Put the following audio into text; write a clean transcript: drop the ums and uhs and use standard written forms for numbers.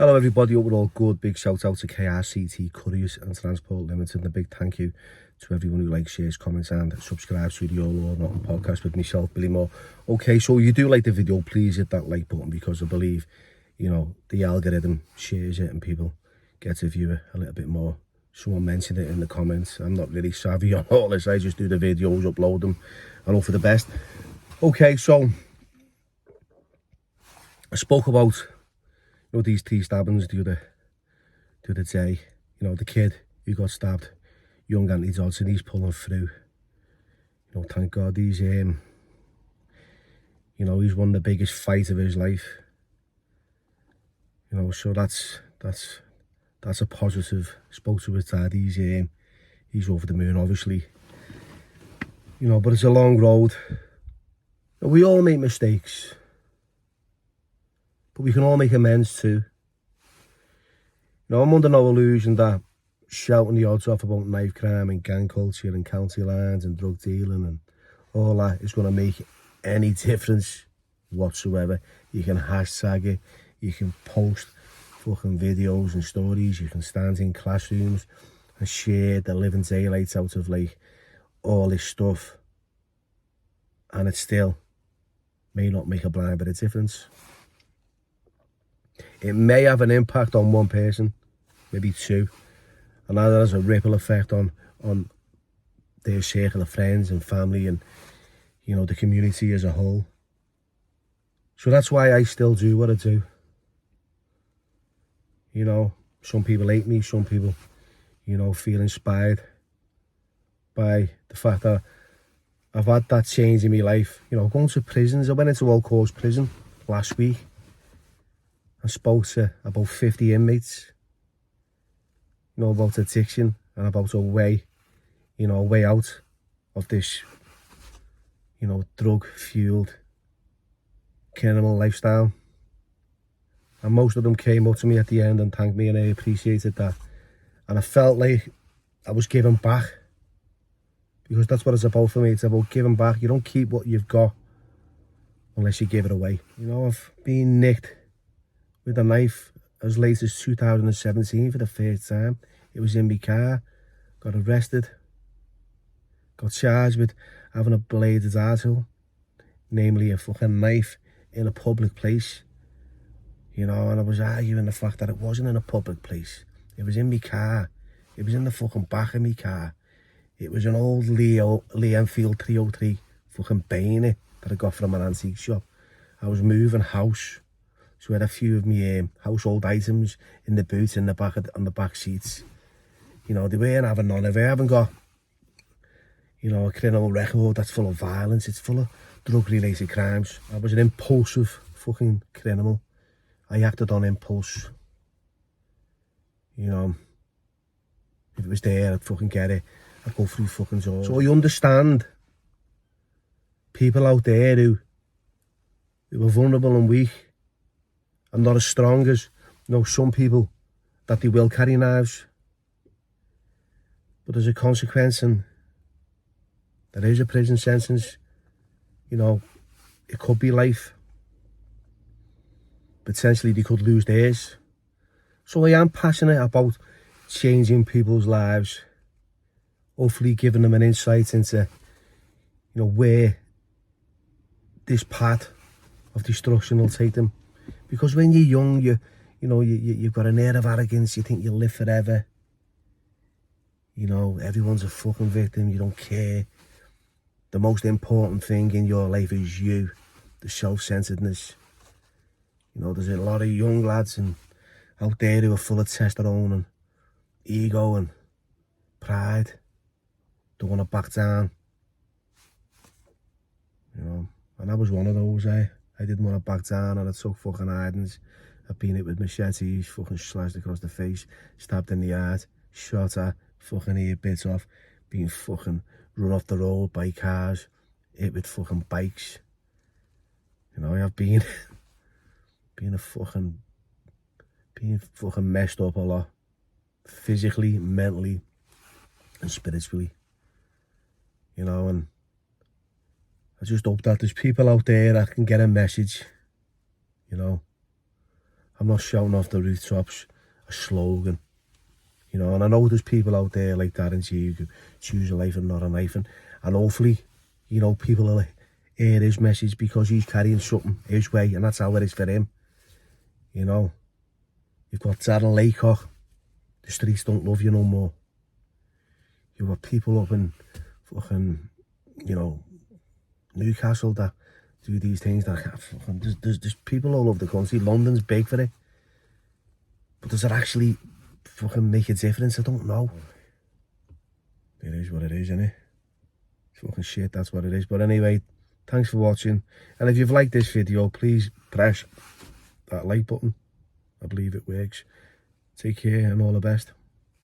Hello everybody, hope we're all good. Big shout out to KRCT Couriers and Transport Limited, and a big thank you to everyone who likes, shares, comments and subscribes to the All or Nothing podcast with myself, Billy Moore. Okay, so you do like the video, please hit that like button, because I believe, you know, the algorithm shares it and people get to view it a little bit more. Someone mentioned it in the comments. I'm not really savvy on all this. I just do the videos, upload them, and hope for the best. Okay, so I spoke about these 3 stabbings the other day. You know, the kid who got stabbed, young Anthony Dodson, he's pulling through. You know, thank God he's you know, he's won the biggest fight of his life. You know, so that's a positive. Spoke to his dad, he's over the moon, obviously. You know, but it's a long road. We all make mistakes, but we can all make amends too. You know, I'm under no illusion that shouting the odds off about knife crime and gang culture and county lines and drug dealing and all that is going to make any difference whatsoever. You can hashtag it, you can post fucking videos and stories, you can stand in classrooms and share the living daylights out of like all this stuff, and it still may not make a blind bit of difference. It may have an impact on one person, maybe 2, and that has a ripple effect on their circle of friends and family and, you know, the community as a whole. So that's why I still do what I do. You know, some people hate me, some people, you know, feel inspired by the fact that I've had that change in my life. You know, going to prisons. I went into Old Course prison last week. I spoke to about 50 inmates, you know, about addiction and about a way out of this, you know, drug-fueled criminal lifestyle. And most of them came up to me at the end and thanked me, and I appreciated that. And I felt like I was giving back, because that's what it's about for me. It's about giving back. You don't keep what you've got unless you give it away. You know, I've been nicked with a knife as late as 2017 for the first time. It was in my car. Got arrested. Got charged with having a bladed article, namely a fucking knife, in a public place. You know, and I was arguing the fact that it wasn't in a public place. It was in my car. It was in the fucking back of my car. It was an old Lee Enfield 303 fucking bayonet that I got from an antique shop. I was moving house, so I had a few of my household items in the boot in the back on the back seats. You know, they weren't having none of it. I haven't got, you know, a criminal record that's full of violence. It's full of drug-related crimes. I was an impulsive fucking criminal. I acted on impulse. You know, if it was there, I'd fucking get it. I'd go through fucking doors. So I understand people out there who are vulnerable and weak and not as strong as, you know, some people, that they will carry knives. But there's a consequence, and there is a prison sentence. You know, it could be life. Potentially they could lose theirs. So I am passionate about changing people's lives, hopefully giving them an insight into, you know, where this path of destruction will take them. Because when you're young, you've got an air of arrogance. You think you'll live forever. You know, everyone's a fucking victim. You don't care. The most important thing in your life is you, the self-centeredness. You know, there's a lot of young lads out there who are full of testosterone and ego and pride. Don't want to back down. You know, and I was one of those. I didn't want to back down, and I took fucking hidings. I've been hit with machetes, fucking slashed across the face, stabbed in the heart, shot at, fucking ear bits off, being fucking run off the road by cars, hit with fucking bikes. You know, I've been being fucking messed up a lot, physically, mentally, and spiritually. You know, and I just hope that there's people out there that can get a message. You know, I'm not shouting off the rooftops a slogan, you know. And I know there's people out there like that, and you can choose a life and not a knife, and hopefully, you know, people will hear his message because he's carrying something his way, and that's how it is for him. You know, you've got Darren Laycock, the streets don't love you no more. You've got people up in fucking, you know, Newcastle that do these things that there's people all over the country. London's big for it, but does it actually fucking make a difference? I don't know. It is what it is, isn't it? Fucking shit, that's what it is. But anyway, thanks for watching, and if you've liked this video, please press that like button. I believe it works. Take care and all the best.